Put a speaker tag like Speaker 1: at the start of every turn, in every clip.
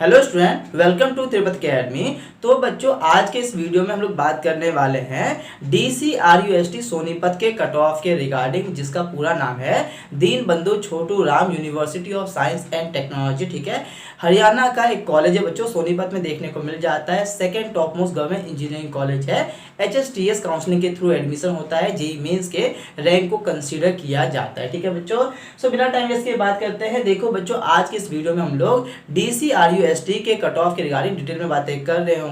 Speaker 1: Hello student, welcome to Tirupati academy. तो बच्चों, आज के इस वीडियो में हम लोग बात करने वाले हैं DCRUST सोनीपत के कट ऑफ के रिगार्डिंग, जिसका पूरा नाम है Deenbandhu Chhotu Ram University of science and Technology. ठीक है, हरियाणा का एक कॉलेज है बच्चों, सोनीपत में देखने को मिल जाता है। Second top most government engineering college है। HSTS काउंसलिंग के थ्रू एडमिशन होता है। जेईई मेंस के रैंक को कंसीडर किया जाता है। ठीक है बच्चों, सो बिना टाइम वेस्ट के बात करते हैं। देखो बच्चों, आज के इस वीडियो में हम लोग DCRUST के कट ऑफ के रिगार्डिंग डिटेल में बातें कर रहे होंगे।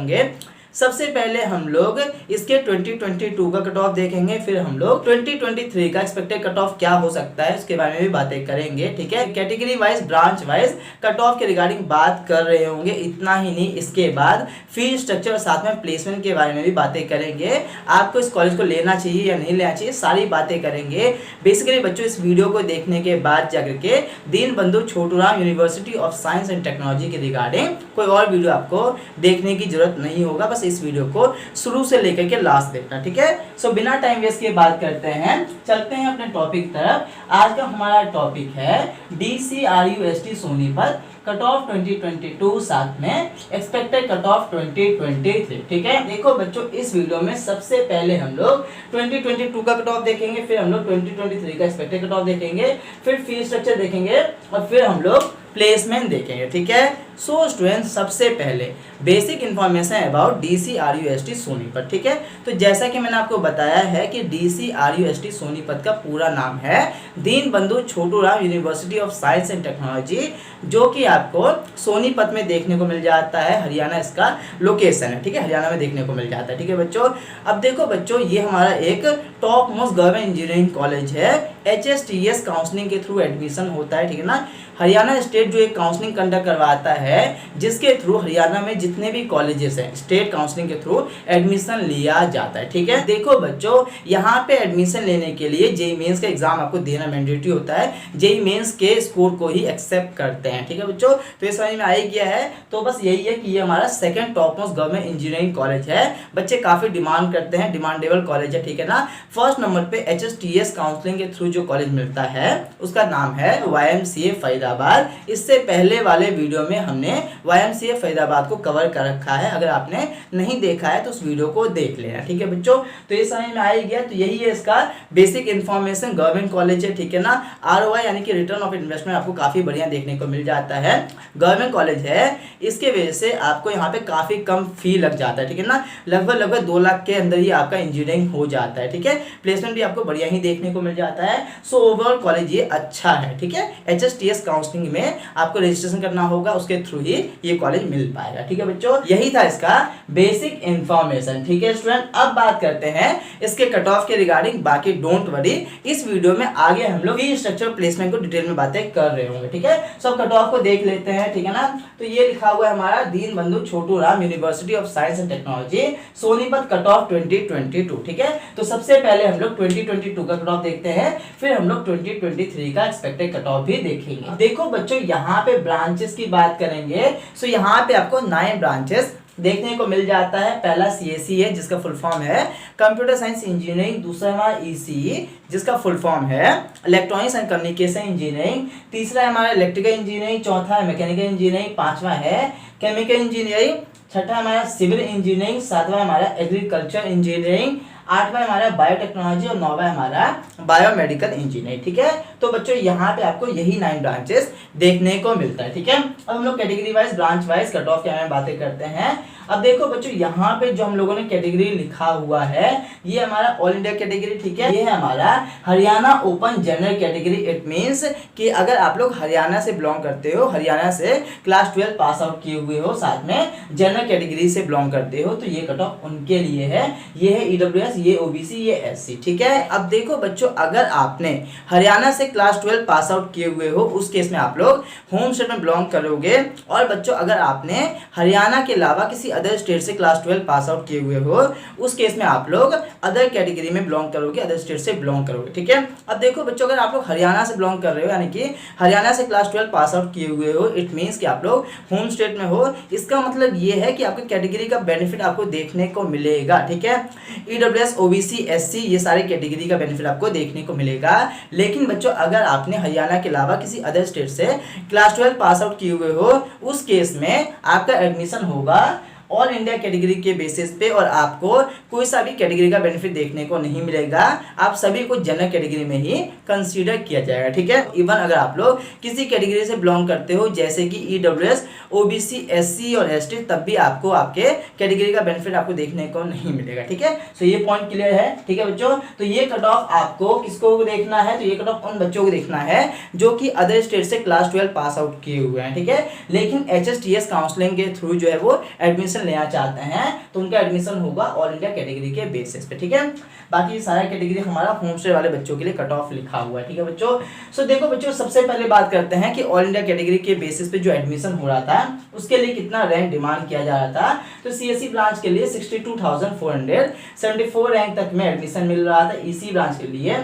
Speaker 1: सबसे पहले हम लोग इसके 2022 का कट ऑफ देखेंगे, फिर हम लोग 2023 का एक्सपेक्टेड कट ऑफ क्या हो सकता है उसके बारे में भी बातें करेंगे। ठीक है, category wise, branch wise cut off के रिगार्डिंग बात कर रहे होंगे। इतना ही नहीं, इसके बाद फीस स्ट्रक्चर और साथ में प्लेसमेंट के बारे में भी बातें करेंगे। आपको इस कॉलेज को लेना चाहिए या नहीं लेना चाहिए, सारी बातें करेंगे। बेसिकली बच्चों, इस वीडियो को देखने के बाद जाकर के Deenbandhu Chhotu Ram University of science and Technology के रिगार्डिंग कोई और वीडियो आपको देखने की जरूरत नहीं होगा। बस इस वीडियो को शुरू से लेकर के लास्ट देखना। ठीक है, सो बिना टाइम वेस्ट के बात करते हैं, चलते हैं अपने टॉपिक तरफ। आज का हमारा टॉपिक है DCRUST सोनीपत कट ऑफ 2022, साथ में एक्सपेक्टेड कट ऑफ 2023। ठीक है, देखो बच्चों, इस वीडियो में सबसे पहले हम लोग 2022 का कट ऑफ देखेंगे, फिर हम लोग 2023 का एक्सपेक्टेड कट ऑफ देखेंगे, फिर फीस स्ट्रक्चर देखेंगे और फिर हम लोग प्लेसमेंट देखेंगे। ठीक है, सो स्टूडेंट, सबसे पहले basic information about DCRUST Sonipat. ठीक है, तो जैसा कि मैंने आपको बताया है कि DCRUST सोनीपत का पूरा नाम है Deenbandhu Chhotu Ram University of science and Technology, जो कि आपको सोनीपत में देखने को मिल जाता है। हरियाणा इसका लोकेशन है। ठीक है, हरियाणा में देखने को मिल जाता है। ठीक है बच्चों, अब देखो बच्चों, ये हमारा एक top most government engineering college है। HSTS काउंसलिंग के थ्रू एडमिशन होता है। ठीक है ना, हरियाणा स्टेट जो एक काउंसलिंग कंडक्ट करवाता है, जिसके थ्रू हरियाणा में जितने भी कॉलेजेस हैं, स्टेट काउंसलिंग के थ्रू एडमिशन लिया जाता है। ठीक है, देखो बच्चों, यहाँ पे एडमिशन लेने के लिए जेईई मेंस का एग्जाम आपको देना मैंडेटरी होता है। जेईई मेंस के स्कोर को ही एक्सेप्ट करते हैं। ठीक है बच्चों, तो ये समझ में आ ही गया है। तो बस यही है कि ये हमारा second top most government engineering college है। बच्चे काफी डिमांड करते हैं, डिमांडेबल कॉलेज है। ठीक है ना, फर्स्ट नंबर पे HSTS काउंसलिंग के थ्रू जो कॉलेज मिलता है उसका नाम है YMCA फरीदाबाद। इससे पहले वाले वीडियो में हमने YMCA फरीदाबाद को कवर कर रखा है। अगर आपने नहीं देखा है तो उस वीडियो को देख लेना। ठीक है बच्चों, तो ये समझ में आ ही गया। तो यही है इसका बेसिक इन्फॉर्मेशन। गवर्नमेंट कॉलेज है। ठीक है ना, ROI यानी कि रिटर्न ऑफ इन्वेस्टमेंट आपको काफी बढ़िया देखने को मिल जाता है। गवर्नमेंट कॉलेज है, इसके वजह से आपको यहाँ पे काफी कम फी लग जाता है। ठीक है ना, लगभग 2 लाख के अंदर ही आपका इंजीनियरिंग हो जाता है। ठीक है, प्लेसमेंट भी आपको बढ़िया ही देखने को मिल जाता है। सो ओवरऑल कॉलेज ये अच्छा है। ठीक है, HSTS काउंसलिंग में आपको रजिस्ट्रेशन करना होगा, उसके थ्रू ही ये कॉलेज मिल पाएगा। ठीक है बच्चों, यही था इसका बेसिक इंफॉर्मेशन। ठीक है स्टूडेंट, अब बात करते हैं इसके कट ऑफ के रिगार्डिंग। बाकी डोंट वरी, इस वीडियो में आगे हम लोग फी स्ट्रक्चर प्लेसमेंट को डिटेल में बातें कर रहे होंगे। ठीक है, सब कट ऑफ को देख लेते हैं। ठीक है ना, तो ये लिखा हुआ है हमारा Deenbandhu Chhotu Ram University of science and Technology Sonipat cut off 2022। ठीक है, तो सबसे पहले हम लोग 2022 का कट ऑफ देखते हैं, फिर हम लोग 2023 का एक्सपेक्टेड कट ऑफ भी देखेंगे। देखो बच्चों, यहाँ पे ब्रांचेस की बात करेंगे। सो यहाँ पे आपको 9 ब्रांचेस देखने को मिल जाता है। पहला CSE है, जिसका फुल फॉर्म है कंप्यूटर साइंस इंजीनियरिंग। दूसरा हमारा ECE, जिसका फुल फॉर्म है इलेक्ट्रॉनिक्स एंड कम्युनिकेशन इंजीनियरिंग। तीसरा है हमारा इलेक्ट्रिकल इंजीनियरिंग। चौथा है मैकेनिकल इंजीनियरिंग। पांचवा है केमिकल इंजीनियरिंग। छठा हमारा सिविल इंजीनियरिंग। सातवां हमारा एग्रीकल्चर इंजीनियरिंग। आठवां हमारा बायोटेक्नोलॉजी और 9वां हमारा बायोमेडिकल इंजीनियरिंग। ठीक है, तो बच्चों यहाँ पे आपको यही 9 ब्रांचेस देखने को मिलता है। ठीक है, अब हम लोग category wise, branch wise cut off के बारे में बातें करते हैं। अब देखो बच्चों, यहाँ पे जो हम लोगों ने कैटेगरी लिखा हुआ है, ये हमारा ऑल इंडिया कैटेगरी। ठीक है, ये है हमारा Haryana open general category. It means कि अगर आप लोग हरियाणा से बिलोंग करते हो, हरियाणा से क्लास 12 पास आउट किए हुए हो, साथ में जनरल कैटेगरी से बिलोंग करते हो, तो ये कट ऑफ उनके लिए है। ये है EWS, ये OBC, ये SC। ठीक है, अब देखो बच्चों, अगर आपने हरियाणा से क्लास 12 पास आउट किए हुए हो, उस केस में आप लोग होम स्टेट में बिलोंग करोगे। और बच्चों, अगर आपने हरियाणा के अलावा किसी अदर स्टेट से क्लास 12 पास आउट किए हुए हो, उस केस में आप लोग अदर कैटेगरी में बिलोंग करोगे, अदर स्टेट से बिलोंग करोगे। ठीक है, अब देखो बच्चों, अगर आप लोग हरियाणा से बिलोंग कर रहे हो, यानी कि हरियाणा से क्लास 12 पास आउट किए हुए हो, इट मीन्स कि आप लोग होम स्टेट में हो। इसका मतलब ये है कि आपकी कैटेगरी का बेनिफिट आपको देखने को मिलेगा। ठीक है, ईडब्ल्यूएस, ओबीसी, एससी, ये सारे कैटेगरी का बेनिफिट आपको देखने को मिलेगा। लेकिन बच्चों, अगर आपने हरियाणा के अलावा किसी अदर स्टेट से क्लास 12 पास आउट किए हुए हो, उस केस में आपका एडमिशन होगा ऑल इंडिया कैटेगरी के बेसिस पे, और आपको कोई सा भी कैटेगरी का बेनिफिट देखने को नहीं मिलेगा। आप सभी को जनरल कैटेगरी में ही कंसीडर किया जाएगा। ठीक है, इवन अगर आप लोग किसी कैटेगरी से बिलोंग करते हो, जैसे कि ईडब्ल्यूएस, ओबीसी, एससी और एसटी, तब भी आपको आपके कैटेगरी का बेनिफिट आपको देखने को नहीं मिलेगा। ठीक है, सो ये पॉइंट क्लियर है। ठीक है बच्चों, तो ये कट ऑफ आपको किसको देखना है, तो ये कट ऑफ उन बच्चों को देखना है जो कि अदर स्टेट से क्लास 12 पास आउट किए हुए हैं। ठीक है, लेकिन HSTS काउंसलिंग के थ्रू जो है वो एडमिशन लेना चाहते हैं, तो उनका एडमिशन होगा ऑल इंडिया कैटेगरी के बेसिस पे। ठीक है, बाकी सारा कैटेगरी हमारा होम स्टे वाले बच्चों के लिए कट ऑफ लिखा हुआ है। ठीक है बच्चों, सो देखो बच्चों, सबसे पहले बात करते हैं कि ऑल इंडिया कैटेगरी के बेसिस पे जो एडमिशन हो रहा था, उसके लिए कितना रैंक डिमांड किया जा रहा था। तो सीएससी ब्रांच के लिए 62,474 रैंक तक में एडमिशन मिल रहा था। ईसी ब्रांच के लिए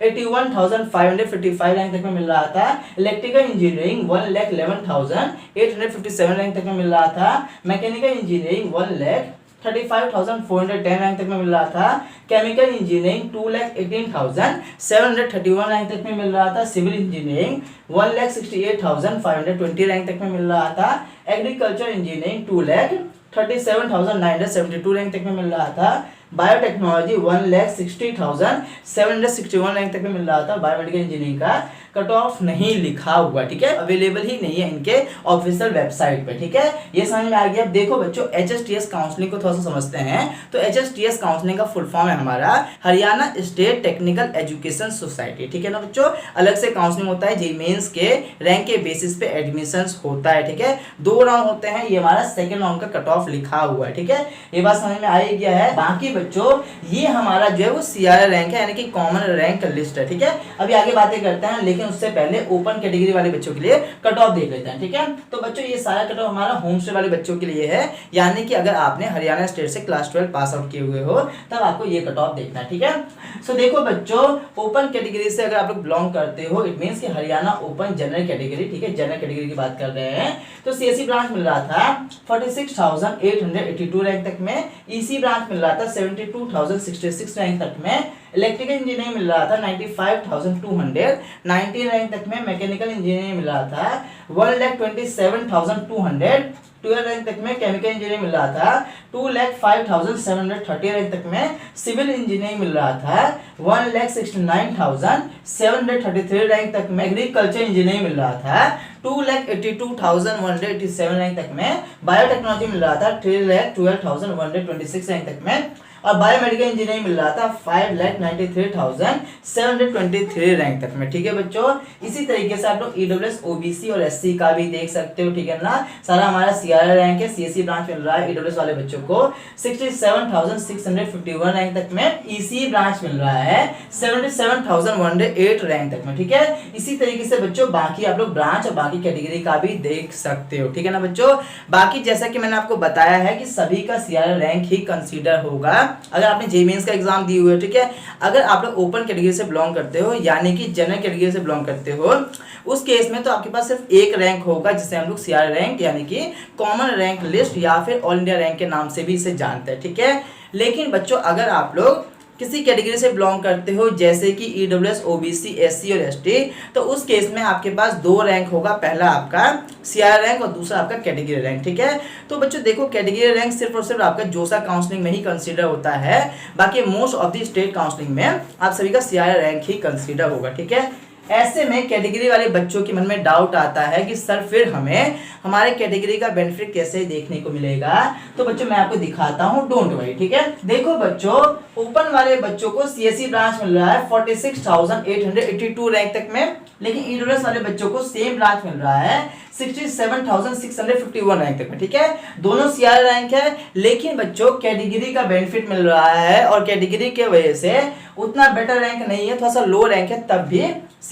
Speaker 1: 81,555 रैंक तक में मिल रहा था। इलेक्ट्रिकल इंजीनियरिंग 1,11,857 रैंक तक में मिल रहा था। मैकेनिकल इंजीनियरिंग 1,35,410 रैंक तक में मिल रहा था। केमिकल इंजीनियरिंग 2,18,731 रैंक तक में मिल रहा था। सिविल इंजीनियरिंग 1,68,520 रैंक तक में मिल रहा था। एग्रीकल्चर इंजीनियरिंग 2,37,972 रैंक तक में मिल रहा था। बायोटेक्नोलॉजी 1,60,761 रैंक तक में मिल रहा था। बायोमेडिकल इंजीनियरिंग का कट ऑफ नहीं लिखा हुआ। ठीक है, अवेलेबल ही नहीं है इनके ऑफिशियल वेबसाइट पे। ठीक है, ये समझ में आ गया। अब देखो बच्चों, HSTS काउंसलिंग को थोड़ा सा समझते हैं। तो HSTS काउंसलिंग का फुल फॉर्म है हमारा Haryana state technical education society. ठीक है ना बच्चों, अलग से काउंसलिंग होता है, जेईई मेंस के रैंक के बेसिस पे एडमिशन होता है। ठीक है, 2 राउंड होते हैं, ये हमारा सेकंड राउंड का कट ऑफ लिखा हुआ है। ठीक है, ये बात समझ में आ ही गया है। बाकी बच्चों, ये हमारा जो है वो CRA रैंक है, यानी कि कॉमन रैंक लिस्ट है। ठीक है, अभी आगे बातें करते हैं, लेकिन उससे पहले ओपन कैटेगरी वाले बच्चों के लिए कट ऑफ देख लेते हैं। ठीक है, तो बच्चों ये सारा कट ऑफ हमारा होम स्टे वाले बच्चों के लिए है, यानी कि अगर आपने हरियाणा स्टेट से क्लास 12 पास आउट किए हुए हो, तब आपको ये कट ऑफ देखना है। ठीक है, सो देखो बच्चों, ओपन कैटेगरी से अगर आप लोग बिलोंग करते हो, इट मींस कि हरियाणा ओपन जनरल कैटेगरी। ठीक है, जनरल कैटेगरी की बात कर रहे हैं, तो सीएससी ब्रांच मिल रहा था 46,882 रैंक तक में। ईसी ब्रांच मिल रहा था 72,066 रैंक तक में। इलेक्ट्रिकल इंजीनियरिंग मिल रहा था 95,219 रैंक तक में। मैकेनिकल इंजीनियरिंग मिल रहा था 1,27,212 रैंक तक में। केमिकल इंजीनियरिंग मिल रहा था 2,05,730 रैंक तक में। सिविल इंजीनियरिंग मिल रहा था 1,69,733 रैंक तक में। एग्रीकल्चर इंजीनियरिंग मिल रहा था 2,82,187 रैंक तक में। बायोटेक्नोलॉजी मिल रहा था 3,12,126 रैंक तक में। और बायोमेडिकल इंजीनियरिंग मिल रहा था 5,93,723 रैंक तक में। ठीक है बच्चों, इसी तरीके से आप लोग ईडब्ल्यूएस, ओबीसी और एससी का भी देख सकते हो। ठीक है ना, सारा हमारा CRA रैंक है। सीएससी ब्रांच मिल रहा है ईडब्ल्यूएस वाले बच्चों को 67,651 रैंक तक में। ईसी ब्रांच मिल रहा है 77,108 रैंक तक में। ठीक है, इसी तरीके से बच्चों बाकी आप लोग ब्रांच और बाकी कैटेगरी का भी देख सकते हो। ठीक है ना बच्चों, बाकी जैसा कि मैंने आपको बताया है कि सभी का CRA रैंक ही कंसीडर होगा अगर आपने जेईई मेंस का एग्जाम दी हुई है। ठीक है, अगर आप लोग ओपन कैटेगरी से बिलोंग करते हो, यानी कि जनरल कैटेगरी से बिलोंग करते हो, उस केस में तो आपके पास सिर्फ एक रैंक होगा, जिसे हम लोग CRA रैंक यानी कि कॉमन रैंक लिस्ट या फिर ऑल इंडिया रैंक के नाम से भी इसे जानते हैं। ठीक है, लेकिन बच्चों अगर आप लोग किसी कैटेगरी से बिलोंग करते हो, जैसे कि ईडब्ल्यूएस, ओबीसी, एससी और एसटी, तो उस केस में आपके पास 2 रैंक होगा, पहला आपका CRA रैंक और दूसरा आपका कैटेगरी रैंक। ठीक है, तो बच्चों देखो, कैटेगरी रैंक सिर्फ और सिर्फ आपका जोसा काउंसलिंग में ही कंसीडर होता है, बाकी most of the state counselling में आप सभी का CRA रैंक ही कंसीडर होगा। ठीक है, ऐसे में कैटेगरी वाले बच्चों के मन में डाउट आता है कि सर फिर हमें हमारे कैटेगरी का बेनिफिट कैसे देखने को मिलेगा। तो बच्चों मैं आपको दिखाता हूं, डोंट वरी। ठीक है, देखो बच्चों, ओपन वाले बच्चों को सीएससी ब्रांच मिल रहा है 46,882 रैंक तक में, लेकिन ईडब्ल्यूएस वाले बच्चों को सेम ब्रांच मिल रहा है 67,651 रैंक तक में। ठीक है, दोनों CRA रैंक है, लेकिन बच्चों कैटेगरी का बेनिफिट मिल रहा है और कैटेगरी के वजह से उतना बेटर रैंक नहीं है, थोड़ा सा लो रैंक है, तब भी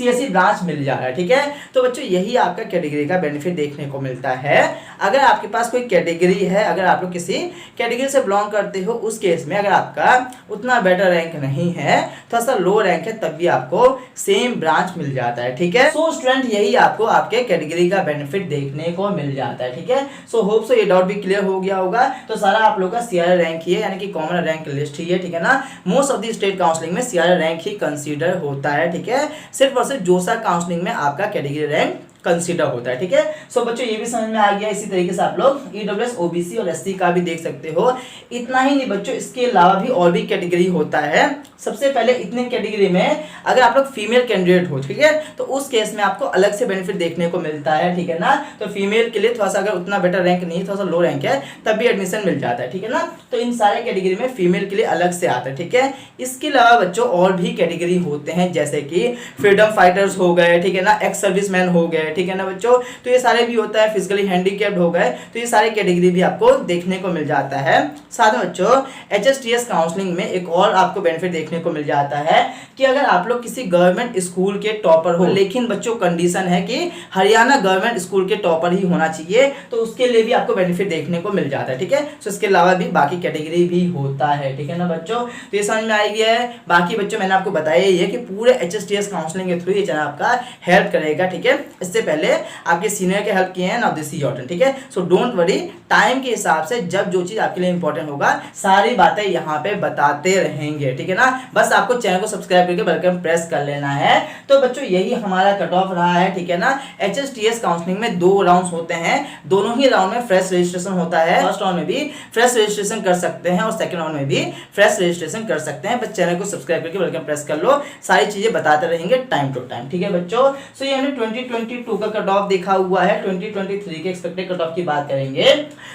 Speaker 1: सीएससी ब्रांच मिल जा रहा है। ठीक है, तो बच्चों यही आपका कैटेगरी का बेनिफिट देखने को मिलता है। अगर आपके पास कोई कैटेगरी है, अगर आप लोग किसी कैटेगरी से बिलोंग करते हो, उस केस में अगर आपका उतना बेटर रैंक नहीं है, थोड़ा सा लो रैंक है, तब भी आपको सेम ब्रांच मिल जाता है। ठीक है, सो स्टूडेंट यही आपको आपके कैटेगरी का बेनिफिट देखने को मिल जाता है। ठीक है, सो होप सो ये डाउट भी क्लियर हो गया होगा। तो सारा आप लोग का सीआरए रैंक ही है, यानी कि कॉमन रैंक लिस्ट ही है। ठीक है ना, most of the state counselling में सीआरए रैंक ही कंसीडर होता है। ठीक है, सिर्फ और सिर्फ जोसा काउंसलिंग में आपका कैटेगरी रैंक कंसीडर होता है। ठीक है, सो बच्चों ये भी समझ में आ गया। इसी तरीके से आप लोग ईडब्ल्यूएस, ओबीसी और एससी का भी देख सकते हो। इतना ही नहीं बच्चों, इसके अलावा भी और भी कैटेगरी होता है। सबसे पहले इतने कैटेगरी में अगर आप लोग फीमेल कैंडिडेट हो, ठीक है, तो उस केस में आपको अलग से बेनिफिट देखने को मिलता है। ठीक है ना, तो फीमेल के लिए थोड़ा सा अगर उतना बेटर रैंक नहीं, थोड़ा सा लो रैंक है, तब भी एडमिशन मिल जाता है। ठीक है ना, तो इन सारे कैटेगरी में फीमेल के लिए अलग से आता है। ठीक है, इसके अलावा बच्चों और भी कैटेगरी होते हैं, जैसे कि फ्रीडम फाइटर्स हो गए, ठीक है ना, एक्स सर्विसमैन हो गए। ठीक है ना बच्चों, तो ये सारे भी होता है। फिजिकली हैंडीकैप्ड हो गए, तो ये सारे कैटेगरी भी आपको देखने को मिल जाता है। साथ में बच्चों एचएसटीएस काउंसलिंग में एक और आपको बेनिफिट देखने को मिल जाता है कि अगर आप लोग किसी गवर्नमेंट स्कूल के टॉपर हो, लेकिन बच्चों कंडीशन है कि हरियाणा गवर्नमेंट स्कूल के टॉपर ही होना चाहिए, तो उसके लिए भी आपको बेनिफिट देखने को मिल जाता है। ठीक है, तो इसके अलावा भी बाकी कैटेगरी भी होता है। ठीक है ना बच्चों, तो ये समझ में आ गया है। बाकी बच्चों मैंने आपको बताया ही है कि पूरे एचएसटीएस काउंसलिंग के थ्रू ये चैनल आपका हेल्प करेगा। ठीक है, इससे पहले आपके सीनियर के हेल्प किए हैं, now this is your turn. ठीक है, सो डोंट वरी, टाइम के हिसाब से जब जो चीज आपके लिए इंपॉर्टेंट होगा सारी बातें यहाँ पे बताते रहेंगे। ठीक है ना, बस आपको चैनल को सब्सक्राइब करके वेलकम प्रेस कर लेना है। तो बच्चों यही हमारा कट ऑफ रहा है। ठीक है ना, एचएसटीएस काउंसलिंग में 2 राउंड्स होते हैं, दोनों ही राउंड में फ्रेश रजिस्ट्रेशन होता है। फर्स्ट राउंड में भी फ्रेश रजिस्ट्रेशन कर सकते हैं और सेकंड राउंड में भी फ्रेश रजिस्ट्रेशन कर सकते हैं। बस चैनल को सब्सक्राइब करके वेलकम प्रेस कर लो, सारी चीजें बताते रहेंगे टाइम टू टाइम। ठीक है बच्चों, सो ये हमने 2022 का कट ऑफ देखा हुआ है। 2023 के एक्सपेक्टेड कट ऑफ की बात करेंगे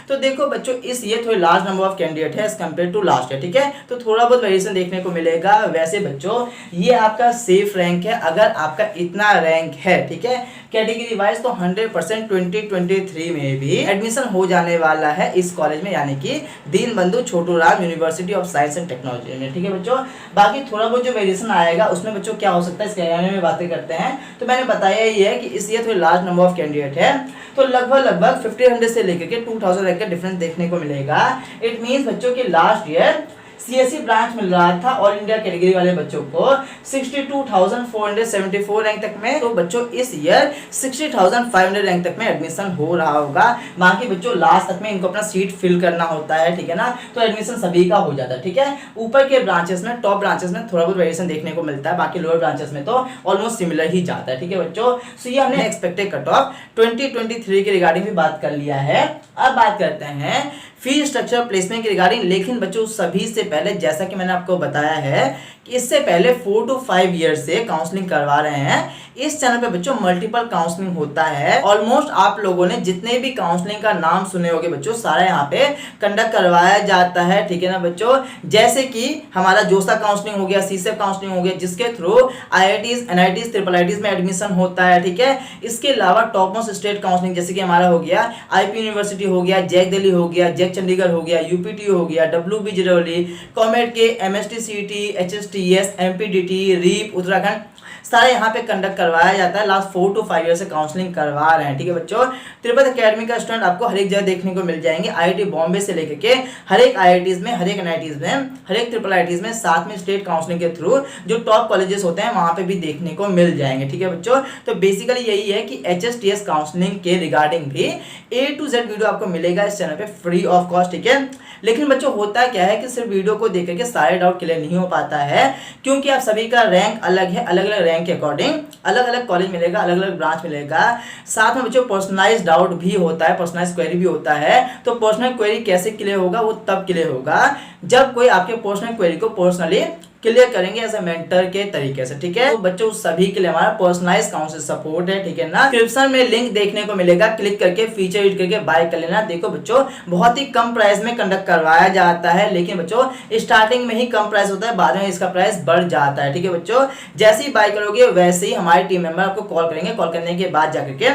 Speaker 1: तो देखो बच्चों, इस ये थोड़ी लार्ज नंबर ऑफ कैंडिडेट है as compare to last year. ठीक है, तो थोड़ा बहुत वेरिएशन देखने को मिलेगा। वैसे बच्चों ये आपका सेफ रैंक है, अगर आपका इतना रैंक है, ठीक है, कैटेगरी वाइज, तो 100% 2023 में भी एडमिशन हो जाने वाला है इस कॉलेज में, यानी कि Deenbandhu Chhoturam university of science and technology में। ठीक है बच्चों, बाकी थोड़ा बहुत जो वेरिएशन आएगा उसमें बच्चों क्या हो सकता है इसके बारे में बातें करते हैं। तो मैंने बताया ही है कि इस ये थोड़ी लार्ज नंबर ऑफ कैंडिडेट है, तो लगभग 1500 से लेकर के 2000 रैंक का डिफरेंस देखने को मिलेगा। इट मींस बच्चों के लास्ट ईयर सीएससी ब्रांच मिल रहा था ऑल इंडिया कैटेगरी वाले बच्चों को 62,474 रैंक तक में, तो बच्चों इस ईयर 60,500 रैंक तक में एडमिशन हो रहा होगा। बाकी बच्चों लास्ट तक में इनको अपना सीट फिल करना होता है। ठीक है ना, तो एडमिशन सभी का हो जाता है। ठीक है, ऊपर के ब्रांचेस में, टॉप ब्रांचेस में थोड़ा बहुत वेरिएशन देखने को मिलता है, बाकी लोअर ब्रांचेस में तो ऑलमोस्ट सिमिलर ही जाता है। ठीक है बच्चों, सो ये हमने एक्सपेक्टेड कट ऑफ 2023 के रिगार्डिंग भी बात कर लिया है। अब बात करते हैं फी स्ट्रक्चर प्लेसमेंट के रिगार्डिंग। लेकिन बच्चों सभी से पहले, जैसा कि मैंने आपको बताया है कि इससे पहले 4 to 5 ईयर से काउंसलिंग करवा रहे हैं। इस चैनल पे बच्चों मल्टीपल काउंसलिंग होता है। ऑलमोस्ट आप लोगों ने जितने भी काउंसलिंग का नाम सुने होंगे बच्चों, सारा यहाँ पे कंडक्ट करवाया जाता है। ठीक है ना बच्चों, जैसे कि हमारा जोसा काउंसलिंग हो गया, सीसेप काउंसलिंग हो गया, जिसके through IITs, NITs, triple ITs में एडमिशन होता है। ठीक है, इसके अलावा टॉप मोस्ट स्टेट काउंसलिंग जैसे कि हमारा हो गया आईपी यूनिवर्सिटी हो गया, जैक दिल्ली हो गया, जैक चंडीगढ़ हो गया, यूपीटी हो गया, डब्ल्यूबी, कॉमेट के, एमएसटीसीटी, एचएसटीएस, एमपीडीटी, रीप उत्तराखंड, सारे यहाँ पे कंडक्ट करवाया जाता है। लास्ट 4 to 5 ईयर से काउंसलिंग करवा रहे हैं। ठीक है बच्चों, तिरुपति एकेडमी का स्टूडेंट आपको हर एक जगह देखने को मिल जाएंगे। आईआईटी बॉम्बे से लेकर के हर एक आईआईटीज में, हर एक एनआईटीज में, हर एक ट्रिपल आईटीज में, साथ में स्टेट काउंसलिंग के थ्रू जो टॉप कॉलेजेस होते हैं वहां पे भी देखने को मिल जाएंगे। ठीक है बच्चों, तो बेसिकली यही है कि एचएसटीएस काउंसलिंग के रिगार्डिंग भी A to Z वीडियो आपको मिलेगा इस चैनल पे फ्री ऑफ कॉस्ट। ठीक है, लेकिन बच्चों होता क्या है कि सिर्फ वीडियो को देख करके सारे डाउट क्लियर नहीं हो पाता है, क्योंकि आप सभी का रैंक अलग है। अलग अलग रैंक के अकॉर्डिंग अलग अलग कॉलेज मिलेगा, अलग अलग ब्रांच मिलेगा। साथ में बच्चों पर्सनलाइज्ड डाउट भी होता है, पर्सनलाइज्ड क्वेरी भी होता है। तो पर्सनल क्वेरी कैसे क्लियर होगा, वो तब क्लियर होगा जब कोई आपके पर्सनल क्वेरी को पर्सनली क्लियर करेंगे एज ए मेंटर के तरीके से। ठीक है, तो बच्चों सभी के लिए हमारा पर्सनलाइज काउंसलिंग सपोर्ट है। ठीक है ना, डिस्क्रिप्शन में लिंक देखने को मिलेगा, क्लिक करके फीचर यूज करके बाय कर लेना। देखो बच्चों बहुत ही कम प्राइस में कंडक्ट करवाया जाता है, लेकिन बच्चों स्टार्टिंग में ही कम प्राइस होता है, बाद में इसका प्राइस बढ़ जाता है। ठीक है बच्चों, जैसे ही बाय करोगे वैसे ही हमारे टीम मेंबर आपको कॉल करेंगे। कॉल करने के बाद जाकर के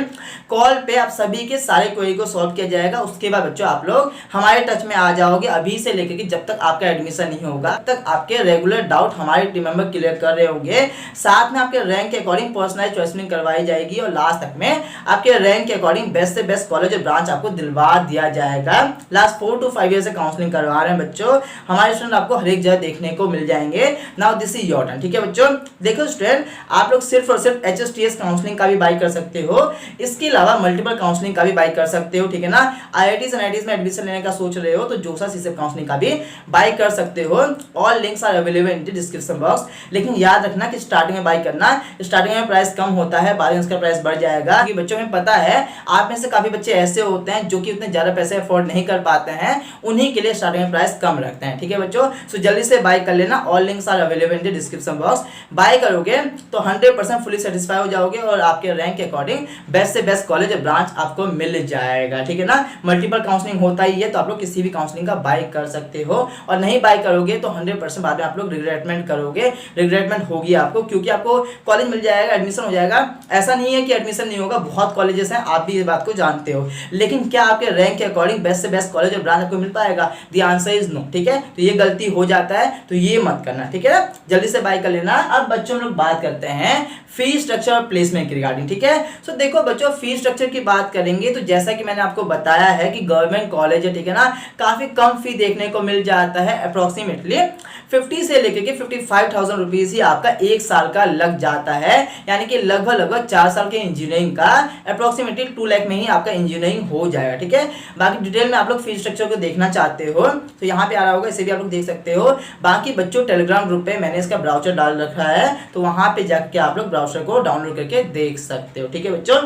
Speaker 1: कॉल पे आप सभी के सारे क्वेरी को सॉल्व किया जाएगा। उसके बाद बच्चों आप लोग हमारे टच में आ जाओगे। अभी से लेकर के जब तक आपका एडमिशन नहीं होगा तब तक आपके रेगुलर डाउट हमारे टीम मेंबर क्लियर कर रहे होंगे। साथ में आपके रैंक के अकॉर्डिंग पर्सनलाइज चॉइसिंग करवाई जाएगी और लास्ट तक में आपके रैंक के अकॉर्डिंग बेस्ट से बेस्ट कॉलेज और ब्रांच आपको दिलवा दिया जाएगा। लास्ट 4 to 5 ईयर से काउंसलिंग करवा रहे हैं बच्चों, हमारे स्टूडेंट आपको हर एक जगह देखने को मिल जाएंगे। Now this is your turn. ठीक है बच्चों, देखो स्टूडेंट आप लोग सिर्फ और सिर्फ HSTS काउंसलिंग का भी बाई कर सकते हो, इसके अलावा मल्टीपल काउंसलिंग का भी बाई कर सकते हो। ठीक है ना, IITs और NITs में एडमिशन लेने का सोच रहे हो तो जोसा सीसेप काउंसलिंग का भी बाई कर सकते हो। All links are available in the description box. लेकिन याद रखना कि स्टार्टिंग में बाई करना, स्टार्टिंग में प्राइस कम होता है, बाद में इसका प्राइस बढ़ जाएगा। क्योंकि बच्चों में पता है आप में से काफी बच्चे ऐसे होते हैं जो कि उतने ज्यादा पैसे अफोर्ड नहीं कर पाते हैं, उन्हीं के लिए स्टार्टिंग में प्राइस कम रखते हैं। ठीक है बच्चों, सो जल्दी से बाई कर लेना। All links are available in the description box. Buy करोगे तो 100% फुली सेटिस्फाई हो जाओगे और आपके रैंक के अकॉर्डिंग बेस्ट से बेस्ट कॉलेज और ब्रांच आपको मिल जाएगा। ठीक है ना, मल्टीपल काउंसलिंग होता ही है तो आप लोग किसी भी काउंसलिंग का बाई कर सकते हो, और नहीं बाई करोगे तो 100% बाद में आप लोग रिग्रेटमेंट करोगे, रिग्रेटमेंट होगी आपको, क्योंकि आपको कॉलेज मिल जाएगा, एडमिशन हो जाएगा। ऐसा नहीं है कि एडमिशन नहीं होगा, बहुत कॉलेजेस हैं, आप भी इस बात को जानते हो, लेकिन क्या आपके रैंक के अकॉर्डिंग बेस्ट से बेस्ट कॉलेज और ब्रांच आपको मिल पाएगा? The answer is no. ठीक है, तो ये गलती हो जाता है, तो ये मत करना। ठीक है, जल्दी से बाई कर लेना। अब बच्चों लोग बात करते हैं फी स्ट्रक्चर और प्लेसमेंट की रिगार्डिंग। ठीक है, सो देखो बच्चों फी स्ट्रक्चर की बात करेंगे तो जैसा कि मैंने आपको बताया है कि गवर्नमेंट कॉलेज है, ठीक है ना, काफी कम फी देखने को मिल जाता है। अप्रोक्सीमेटली 50 से लेकर के 55,000 रुपीज ही आपका एक साल का लग जाता है, यानी कि लगभग 4 साल के इंजीनियरिंग का अप्रोक्सीमेटली 2 लाख में ही आपका इंजीनियरिंग हो जाएगा। ठीक है, बाकी डिटेल में आप लोग फी स्ट्रक्चर को देखना चाहते हो तो यहाँ पे आ रहा होगा, इसे भी आप लोग देख सकते हो। बाकी बच्चों टेलीग्राम ग्रुप पे मैंने इसका ब्राउचर डाल रखा है, तो वहां पे जाके आप लोग ब्राउचर को डाउनलोड करके देख सकते हो। ठीक है बच्चों,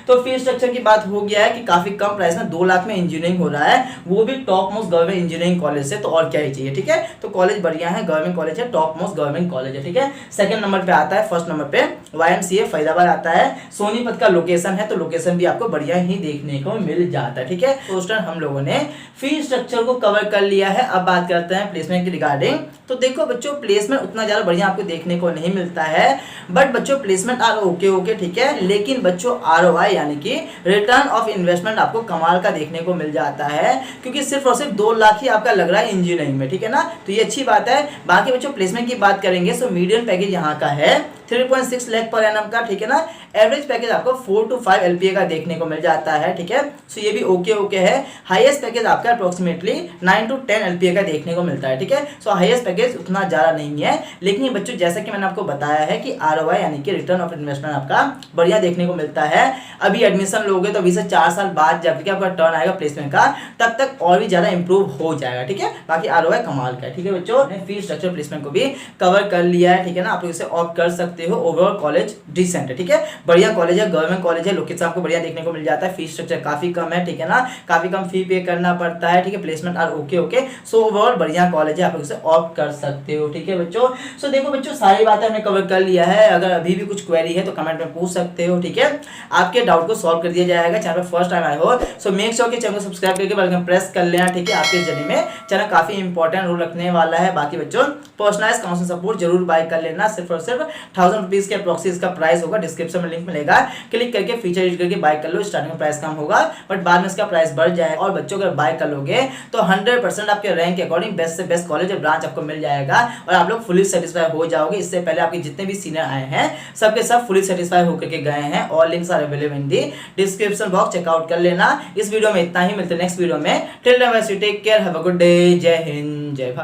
Speaker 1: तो फी स्ट्रक्चर की बात हो गया है कि काफी कम प्राइस में 2 लाख में इंजीनियरिंग हो रहा है, वो भी top most government engineering college से, तो और क्या ही चाहिए। ठीक है, तो कॉलेज बढ़िया है, गवर्नमेंट कॉलेज है, टॉप मोस्ट गवर्नमेंट कॉलेज है। ठीक है, सेकंड नंबर पे आता है, फर्स्ट नंबर पे YMCA फरीदाबाद आता है। सोनीपत का लोकेशन है, तो लोकेशन भी आपको बढ़िया ही देखने को मिल जाता है। ठीक है, तो स्टूडेंट हम लोगों ने फी स्ट्रक्चर को कवर कर लिया है। अब बात करते हैं प्लेसमेंट की रिगार्डिंग। तो देखो बच्चों प्लेसमेंट उतना ज्यादा बढ़िया आपको देखने को नहीं मिलता है, बट बच्चों प्लेसमेंट आर ओके ठीक है, लेकिन बच्चों ROI यानी कि रिटर्न ऑफ इन्वेस्टमेंट आपको कमाल का देखने को मिल जाता है, क्योंकि सिर्फ और सिर्फ 2 लाख ही आपका लग रहा है इंजीनियरिंग में। ठीक है ना, तो ये अच्छी बात है। बाकी बच्चों प्लेसमेंट की बात करेंगे तो मीडियम पैकेज यहाँ का है 3.6 लाख पर एनम का। ठीक है ना, एवरेज पैकेज आपको 4 to 5 LPA का देखने को मिल जाता है। ठीक है, सो ये भी ओके है। हाईएस्ट पैकेज आपका अप्रोक्सीमेटली 9 to 10 LPA का देखने को मिलता है। ठीक है, सो हाईएस्ट पैकेज उतना ज्यादा नहीं है, लेकिन ये बच्चों जैसा कि मैंने आपको बताया है कि ROI यानी कि रिटर्न ऑफ इन्वेस्टमेंट आपका बढ़िया देखने को मिलता है। अभी एडमिशन लोगे तो अभी से 4 साल बाद जब आपका टर्न आएगा प्लेसमेंट का, तब तक और भी ज्यादा इंप्रूव हो जाएगा। ठीक है, बाकी ROI कमाल का है। ठीक है बच्चों, फी स्ट्रक्चर प्लेसमेंट को भी कवर कर लिया है। ठीक है ना, आप लोग इसे ऑप्ट कर सकते हो। ओवरऑल कॉलेज डिसेंट है, ठीक है, बढ़िया कॉलेज है, गवर्नमेंट कॉलेज है, लोकेशन आपको बढ़िया देखने को मिल जाता है। फी स्ट्रक्चर काफी कम है, ठीक है ना, काफी कम फी पे करना पड़ता है। ठीक है, placement are okay so overall बढ़िया कॉलेज है, आप लोग इसे ऑप्ट कर सकते हो। ठीक है बच्चों, सो देखो बच्चों सारी बातें हमने कवर कर लिया है। अगर अभी भी कुछ क्वेरी है तो कमेंट में पूछ सकते हो। ठीक है, आपके डाउट को सॉल्व कर दिया जाएगा। चैनल पर फर्स्ट टाइम आए हो सो मेक श्योर कि चैनल को सब्सक्राइब करके बेल आइकन प्रेस कर लेना। ठीक है, आपके जर्नी में चैनल काफी इंपॉर्टेंट रोल रखने वाला है। बाकी बच्चों पर्सनलाइज्ड काउंसलिंग सपोर्ट जरूर बाय कर लेना, सिर्फ और सिर्फ 1000 रुपीज के अप्रॉक्सी इसका प्राइस होगा। डिस्क्रिप्शन में लिंक मिलेगा, क्लिक करके फीचर यूज करके बाय कर लो। स्टार्टिंग में प्राइस कम होगा बट बाद में इसका प्राइस बढ़ जाए। और बच्चों अगर बाय कर लोगे तो 100% आपके रैंक के अकॉर्डिंग बेस्ट से बेस्ट कॉलेज और ब्रांच आपको मिल जाएगा और आप लोग फुली सेटिस्फाई हो जाओगे। इससे पहले आपके जितने भी सीनियर आए हैं सबके सब फुली सेटिस्फाई होकर के गए हैं। All links are available in the description box, checkout कर लेना। इस वीडियो में इतना ही, मिलते हैं नेक्स्ट वीडियो में। Till then take care, have a good day, जय हिंद, जय भारत।